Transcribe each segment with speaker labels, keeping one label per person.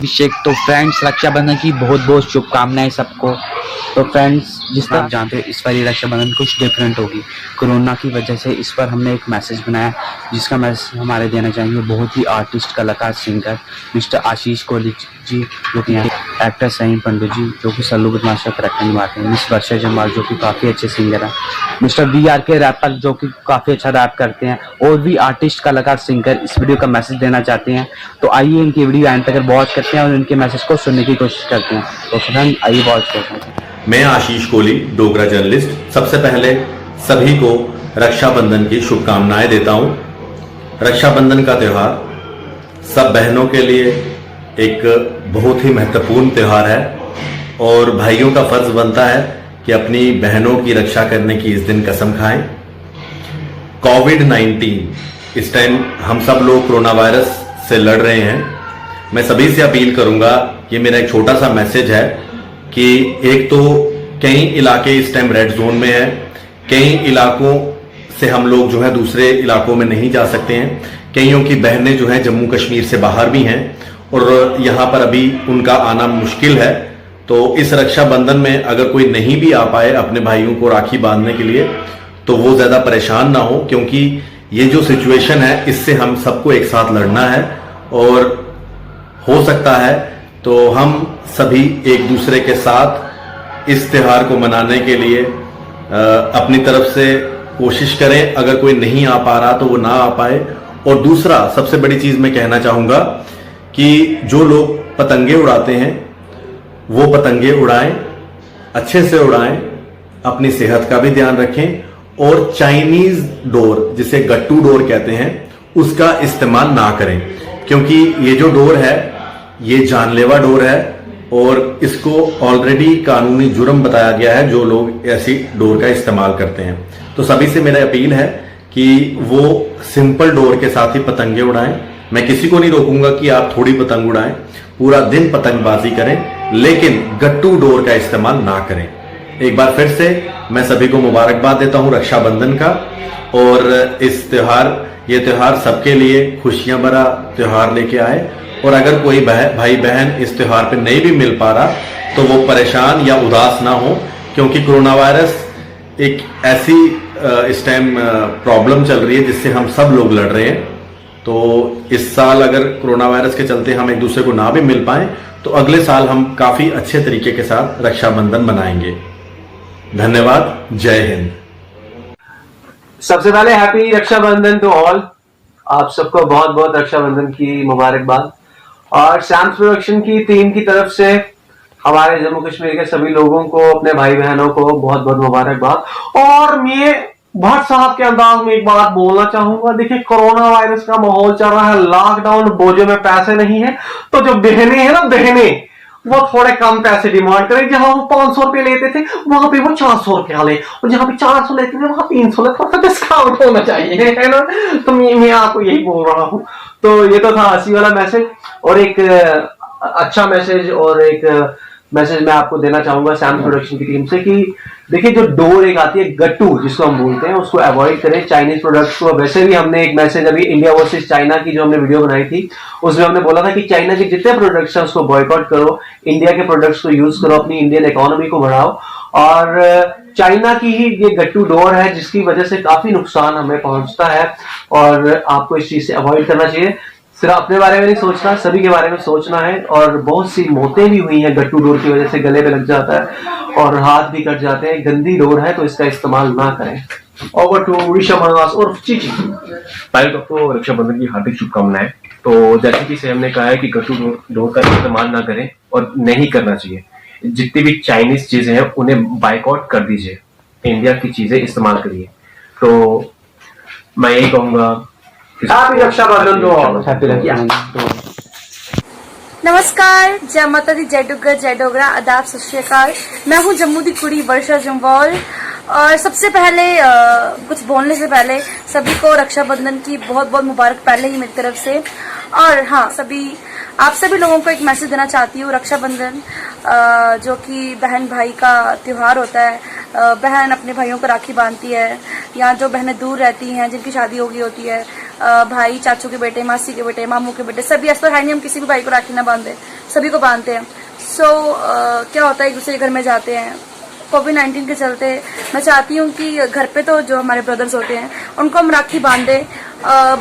Speaker 1: अभिषेक। तो फ्रेंड्स, रक्षाबंधन की बहुत बहुत शुभकामनाएं सबको। तो फ्रेंड्स, जिस तरह आप जानते हो इस बार ये रक्षाबंधन कुछ डिफरेंट होगी कोरोना की वजह से। इस पर हमने एक मैसेज बनाया जिसका मैसेज हमारे देना चाहेंगे बहुत ही आर्टिस्ट, कलाकार, सिंगर मिस्टर आशीष कोहली जी, जो कि एक्टर सहीम पंडित जी, जो कि सल्लू बदमाश का करेक्टर निभाते हैं। मिस वर्षा जम्वाल, जो कि काफ़ी अच्छे सिंगर हैं। मिस्टर VR के रैपर, जो कि काफ़ी अच्छा रैप करते हैं। और भी आर्टिस्ट, कलाकार, सिंगर इस वीडियो का मैसेज देना चाहते हैं। तो आइए इनकी वीडियो एंड तक वॉच करते हैं और इनके मैसेज को सुनने की कोशिश करते हैं। तो फ्रेंड, आइए वॉच करते हैं।
Speaker 2: मैं आशीष कोहली, डोगरा जर्नलिस्ट। सबसे पहले सभी को रक्षाबंधन की शुभकामनाएं देता हूं। रक्षाबंधन का त्यौहार सब बहनों के लिए एक बहुत ही महत्वपूर्ण त्यौहार है और भाइयों का फर्ज बनता है कि अपनी बहनों की रक्षा करने की इस दिन कसम खाएं। कोविड-19 इस टाइम हम सब लोग कोरोना वायरस से लड़ रहे हैं। मैं सभी से अपील करूंगा, ये मेरा एक छोटा सा मैसेज है कि एक तो कई इलाके इस टाइम रेड जोन में है, कई इलाकों से हम लोग जो है दूसरे इलाकों में नहीं जा सकते हैं। कईयों की बहनें जो हैं जम्मू कश्मीर से बाहर भी हैं और यहाँ पर अभी उनका आना मुश्किल है। तो इस रक्षाबंधन में अगर कोई नहीं भी आ पाए अपने भाइयों को राखी बांधने के लिए, तो वो ज्यादा परेशान ना हो, क्योंकि ये जो सिचुएशन है इससे हम सबको एक साथ लड़ना है और हो सकता है तो हम सभी एक दूसरे के साथ इस त्योहार को मनाने के लिए अपनी तरफ से कोशिश करें। अगर कोई नहीं आ पा रहा तो वो ना आ पाए। और दूसरा सबसे बड़ी चीज मैं कहना चाहूंगा कि जो लोग पतंगे उड़ाते हैं वो पतंगे उड़ाएं, अच्छे से उड़ाएं, अपनी सेहत का भी ध्यान रखें और चाइनीज डोर, जिसे गट्टू डोर कहते हैं, उसका इस्तेमाल ना करें, क्योंकि ये जो डोर है ये जानलेवा डोर है और इसको ऑलरेडी कानूनी जुर्म बताया गया है जो लोग ऐसी डोर का इस्तेमाल करते हैं। तो सभी से मेरा अपील है कि वो सिंपल डोर के साथ ही पतंगे उड़ाएं। मैं किसी को नहीं रोकूंगा कि आप थोड़ी पतंग उड़ाएं, पूरा दिन पतंगबाजी करें, लेकिन गट्टू डोर का इस्तेमाल ना करें। एक बार फिर से मैं सभी को मुबारकबाद देता हूं रक्षाबंधन का। और ये त्योहार सबके लिए खुशियां भरा त्योहार लेके आए। और अगर कोई भाई बहन इस त्योहार पे नहीं भी मिल पा रहा तो वो परेशान या उदास ना हो, क्योंकि कोरोना वायरस एक ऐसी इस टाइम प्रॉब्लम चल रही है जिससे हम सब लोग लड़ रहे हैं। तो इस साल अगर कोरोना वायरस के चलते हम एक दूसरे को ना भी मिल पाए तो अगले साल हम काफी अच्छे तरीके के साथ रक्षाबंधन मनाएंगे। धन्यवाद। जय हिंद।
Speaker 3: सबसे पहले हैप्पी रक्षाबंधन टू ऑल। आप सबको बहुत बहुत रक्षाबंधन की मुबारकबाद। और सैम्स प्रोडक्शन की टीम की तरफ से हमारे जम्मू कश्मीर के सभी लोगों को, अपने भाई बहनों को बहुत बहुत मुबारकबाद। और मैं भट्ट साहब के अंदाज में एक बात बोलना चाहूंगा। देखिए, कोरोना वायरस का माहौल चल रहा है, लॉकडाउन, बोझों में पैसे नहीं है, तो जो बहनें हैं ना, बहनें वो थोड़े कम पैसे डिमांड करें। जहां वो 500 रुपए लेते थे वहां पे वो 400 रुपया ले, और जहां पे 400 लेते थे वहां 300 ले। थोड़ा सा डिस्काउंट होना चाहिए, है ना। तो मैं आपको यही बोल रहा हूं। तो ये तो था हंसी वाला मैसेज। और एक अच्छा मैसेज और एक मैसेज मैं आपको देना चाहूंगा सैम्स प्रोडक्शन की टीम से कि देखिए, जो डोर एक आती है गट्टू जिसको हम बोलते हैं, उसको अवॉइड करें, चाइनीज प्रोडक्ट्स को। वैसे भी हमने एक मैसेज अभी इंडिया वर्सेस चाइना की जो हमने वीडियो बनाई थी उसमें हमने बोला था कि चाइना के जितने प्रोडक्ट्स हैं उसको बॉयकॉट करो, इंडिया के प्रोडक्ट्स को यूज करो, अपनी इंडियन इकोनॉमी को बढ़ाओ। और चाइना की ही ये गट्टू डोर है जिसकी वजह से काफी नुकसान हमें पहुंचता है और आपको इस चीज से अवॉइड करना चाहिए। सिर्फ अपने बारे में नहीं सोचना, सभी के बारे में सोचना है। और बहुत सी मौतें भी हुई हैं गट्टू डोर की वजह से, गले पे लग जाता है और हाथ भी कट जाते हैं। गंदी डोर है तो इसका इस्तेमाल ना करें। ओवर टू ऋषभ मनवास और चीची।
Speaker 4: पहले तो रक्षाबंधन की हार्दिक शुभकामनाएं। तो जैसे कि से हमने कहा है कि गट्टू डोर का इस्तेमाल ना करें और नहीं करना चाहिए। जितनी भी चाइनीज चीजें हैं उन्हें बाइकआउट कर दीजिए, इंडिया की चीजें इस्तेमाल करिए। तो मैं यही कहूंगा,
Speaker 3: हैप्पी रक्षाबंधन तो।
Speaker 5: नमस्कार, जय माता दी, जय डुग्गर, जय डोगरा, आदाब, सत श्री अकाल। मैं हूँ जम्मू की कुड़ी वर्षा जम्वाल। और सबसे पहले कुछ बोलने से पहले सभी को रक्षाबंधन की बहुत बहुत मुबारक पहले ही मेरी तरफ से। और हाँ, सभी आप सभी लोगों को एक मैसेज देना चाहती हूँ। रक्षाबंधन जो कि बहन भाई का त्योहार होता है, बहन अपने भाइयों को राखी बांधती है, या जो बहनें दूर रहती हैं जिनकी शादी हो गई होती है, भाई चाचू के बेटे, मासी के बेटे, मामू के बेटे, सभी, ऐसा है नहीं हम किसी भी भाई को राखी ना बांधे, सभी को बांधते हैं। क्या होता है, एक दूसरे के घर में जाते हैं। कोविड-19 के चलते मैं चाहती हूँ कि घर पे तो जो हमारे ब्रदर्स होते हैं उनको हम राखी बांध दें।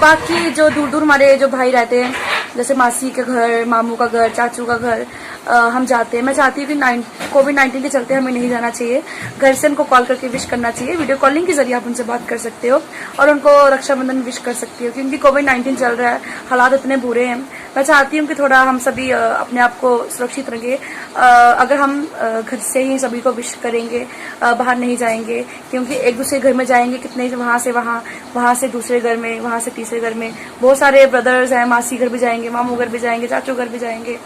Speaker 5: बाकी जो दूर दूर हमारे जो भाई रहते हैं, जैसे मासी के घर, मामू का घर, चाचू का घर, हम जाते हैं। मैं चाहती हूँ कि कोविड-19 के चलते हमें नहीं जाना चाहिए, घर से उनको कॉल करके विश करना चाहिए। वीडियो कॉलिंग के जरिए आप उनसे बात कर सकते हो और उनको रक्षाबंधन विश कर सकती हो, क्योंकि कोविड-19 चल रहा है, हालात इतने बुरे हैं। मैं चाहती हूँ कि थोड़ा हम सभी अपने आप को सुरक्षित रखें। अगर हम घर से ही सभी को विश करेंगे, बाहर नहीं जाएंगे, क्योंकि एक दूसरे घर में जाएंगे कितने, वहाँ से वहाँ, वहाँ से दूसरे घर में, वहाँ से तीसरे घर में, बहुत सारे ब्रदर्स हैं, मासी घर भी जाएंगे, मामू घर भी जाएंगे, चाचू घर भी जाएंगे।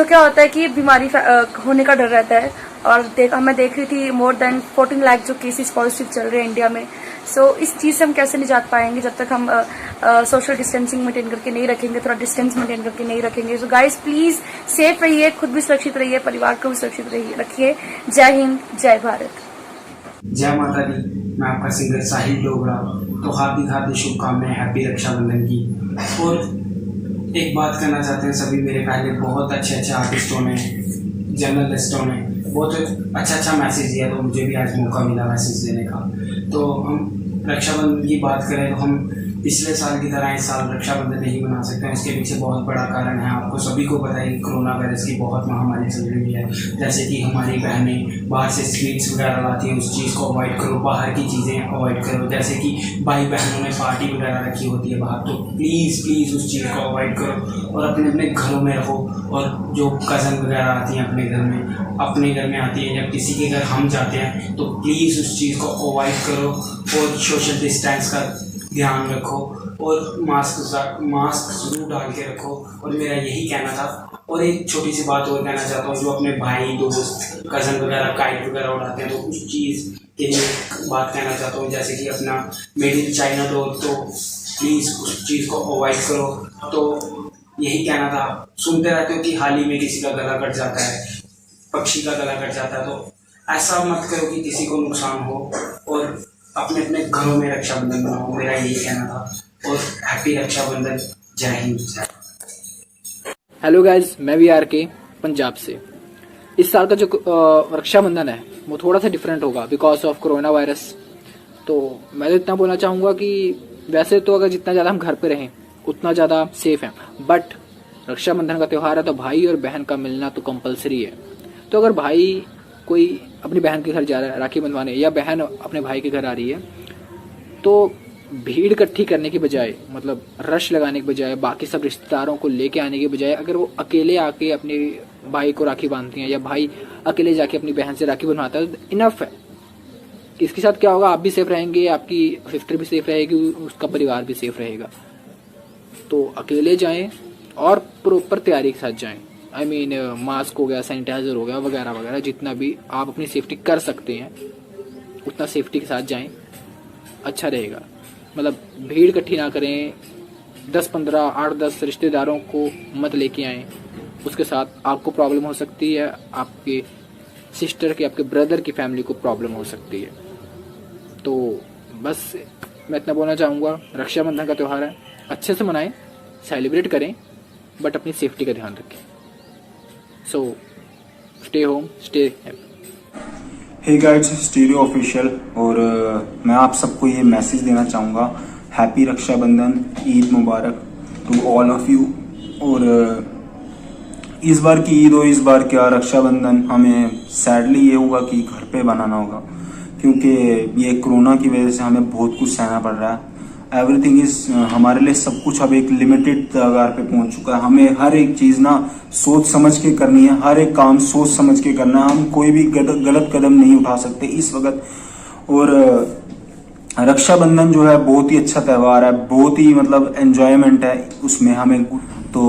Speaker 5: क्या होता है कि बीमारी होने का डर रहता है। और मैं देख रही थी मोर देन 14 लाख जो केसेस पॉजिटिव चल रहे हैं इंडिया में। इस चीज़ से हम कैसे निजात पाएंगे जब तक हम सोशल डिस्टेंसिंग मेंटेन करके नहीं रखेंगे, थोड़ा डिस्टेंस मेंटेन करके नहीं रखेंगे। सो गाइस प्लीज सेफ रहिए, खुद भी सुरक्षित रहिए, परिवार को भी सुरक्षित रखिए। जय हिंद, जय भारत।
Speaker 6: जय माता दी। मैं आपका सिंगर साहिल डोगरा। तो हार्दिक शुभकामनाएं हैप्पी रक्षाबंधन की। और एक बात करना चाहते हैं, सभी मेरे पहले बहुत अच्छे आर्टिस्टों ने, जर्नलिस्टों ने बहुत अच्छा मैसेज दिया, तो मुझे भी आज मौका मिला मैसेज देने का। तो हम रक्षाबंधन की बात करें तो हम पिछले साल की तरह इस साल रक्षाबंधन नहीं मना सकते हैं। इसके पीछे बहुत बड़ा कारण है, आपको सभी को पता है कि कोरोना वायरस की बहुत महामारी चल रही है। जैसे कि हमारी बहनें बाहर से स्वीट्स वगैरह लाती हैं, उस चीज़ को अवॉइड करो, बाहर की चीज़ें अवॉइड करो। जैसे कि भाई बहनों ने पार्टी वगैरह रखी होती है बाहर, तो प्लीज़ उस चीज़ को अवॉइड करो और अपने अपने घरों में रहो। और जो कज़न वगैरह आती हैं अपने घर में आती हैं, जब किसी के घर हम जाते हैं तो प्लीज़ उस चीज़ को अवॉइड करो और सोशल डिस्टेंस का ध्यान रखो और मास्क जरूर डाल के रखो। और मेरा यही कहना था। और एक छोटी सी बात और कहना चाहता हूँ, जो अपने भाई दोस्त कज़न वगैरह काइट वगैरह उड़ाते हैं, तो उस चीज़ के लिए बात कहना चाहता हूँ, जैसे कि अपना मेड इन चाइना तो प्लीज़ उस चीज़ को अवॉइड करो। तो यही कहना था। सुनते रहते हो कि हाल ही में किसी का गला कट जाता है, पक्षी का गला कट जाता है, तो ऐसा मत करो कि किसी को नुकसान हो और अपने अपने घरों में रक्षाबंधन मनाओ। मेरा यही कहना था। और हैप्पी रक्षाबंधन। जय हिंद, जय।
Speaker 7: हेलो गाइज, मैं भी के पंजाब से। इस साल का जो रक्षाबंधन है वो थोड़ा सा डिफरेंट होगा बिकॉज ऑफ कोरोना वायरस। तो मैं तो इतना बोलना चाहूँगा कि वैसे तो अगर जितना ज़्यादा हम घर पे रहें उतना ज़्यादा सेफ है, बट रक्षाबंधन का त्यौहार है तो भाई और बहन का मिलना तो कंपलसरी है। तो अगर भाई कोई अपनी बहन के घर जा रहा है राखी बंधवाने, या बहन अपने भाई के घर आ रही है, तो भीड़ इकट्ठी करने की बजाय, मतलब रश लगाने के बजाय, बाकी सब रिश्तेदारों को लेके आने के बजाय, अगर वो अकेले आके अपने भाई को राखी बांधती हैं या भाई अकेले जाके अपनी बहन से राखी बनवाता है, तो इनफ है। इसके साथ क्या होगा, आप भी सेफ रहेंगे, आपकी सिस्टर भी सेफ रहेगी, उसका परिवार भी सेफ रहेगा। तो अकेले जाएं और प्रॉपर तैयारी के साथ जाएं। आई मीन मास्क हो गया, सैनिटाइजर हो गया, वगैरह वगैरह, जितना भी आप अपनी सेफ्टी कर सकते हैं उतना सेफ्टी के साथ जाएं, अच्छा रहेगा। मतलब भीड़ इकट्ठी ना करें, 10-15, 8-10 रिश्तेदारों को मत लेके आएं, उसके साथ आपको प्रॉब्लम हो सकती है, आपके सिस्टर की, आपके ब्रदर की फैमिली को प्रॉब्लम हो सकती है। तो बस मैं इतना बोलना चाहूँगा, रक्षाबंधन का त्यौहार है, अच्छे से मनाएं, सेलिब्रेट करें, बट अपनी सेफ्टी का ध्यान रखें। So stay home, stay happy.
Speaker 8: Hey guides, stereo official. और मैं आप सबको ये मैसेज देना चाहूँगा, हैप्पी रक्षाबंधन, ईद मुबारक टू ऑल ऑफ यू। और इस बार की ईद और इस बार क्या रक्षाबंधन हमें सैडली ये होगा कि घर पे बनाना होगा, क्योंकि ये कोरोना की वजह से हमें बहुत कुछ सहना पड़ रहा है। एवरीथिंग इज, हमारे लिए सब कुछ अब एक लिमिटेड तगार पे पहुंच चुका है। हमें हर एक चीज ना सोच समझ के करनी है, हर एक काम सोच समझ के करना है। हम कोई भी गलत कदम नहीं उठा सकते इस वक्त। और रक्षाबंधन जो है बहुत ही अच्छा त्यौहार है, बहुत ही मतलब एंजॉयमेंट है उसमें हमें। तो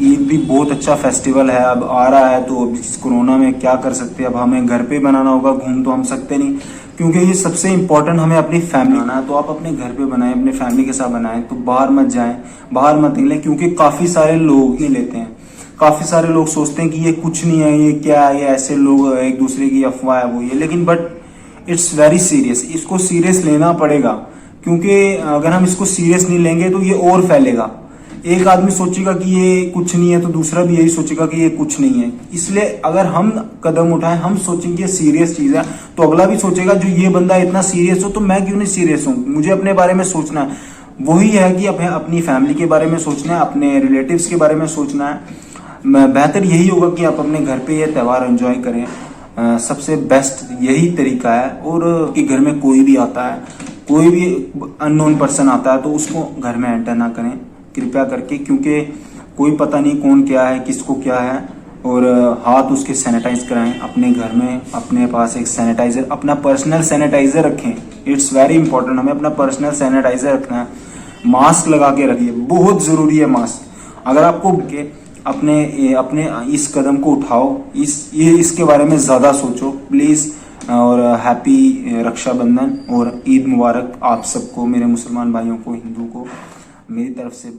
Speaker 8: ईद भी बहुत अच्छा फेस्टिवल है, अब आ रहा है। तो इस कोरोना में क्या कर सकते हैं, अब हमें घर पे बनाना होगा, घूम तो हम सकते नहीं, क्योंकि ये सबसे इम्पोर्टेंट हमें अपनी फैमिली बनाना है। तो आप अपने घर पे बनाएं, अपने फैमिली के साथ बनाएं, तो बाहर मत जाएं, बाहर मत निकलें, क्योंकि काफ़ी सारे लोग नहीं लेते हैं। काफी सारे लोग सोचते हैं कि ये कुछ नहीं है, ये क्या है, ये ऐसे लोग एक दूसरे की अफवाह है वो ये, लेकिन बट इट्स वेरी सीरियस। इसको सीरियस लेना पड़ेगा, क्योंकि अगर हम इसको सीरियस नहीं लेंगे तो ये और फैलेगा। एक आदमी सोचेगा कि ये कुछ नहीं है तो दूसरा भी यही सोचेगा कि ये कुछ नहीं है। इसलिए अगर हम कदम उठाएं, हम सोचेंगे ये सीरियस चीज है, तो अगला भी सोचेगा जो ये बंदा इतना सीरियस हो तो मैं क्यों नहीं सीरियस हूं, मुझे अपने बारे में सोचना है। वही है कि अपनी फैमिली के बारे में सोचना है, अपने रिलेटिव्स के बारे में सोचना है। बेहतर यही होगा कि आप अपने घर पे ये त्यौहार एंजॉय करें। सबसे बेस्ट यही तरीका है। और कि घर में कोई भी आता है, कोई भी अननोन पर्सन आता है तो उसको घर में एंटर ना करें कृपया करके, क्योंकि कोई पता नहीं कौन क्या है, किसको क्या है। और हाथ उसके सैनिटाइज कराएं अपने घर में, अपने पास एक सैनिटाइजर, अपना पर्सनल सैनिटाइजर रखें। इट्स वेरी इंपॉर्टेंट, हमें अपना पर्सनल सैनिटाइजर रखना है। मास्क लगा के रखिए, बहुत जरूरी है मास्क। अगर आपको अपने इस कदम को उठाओ, इसके बारे में ज्यादा सोचो प्लीज। और हैप्पी रक्षाबंधन और ईद मुबारक आप सबको, मेरे मुसलमान भाइयों को, हिंदू को मेरी तरफ से।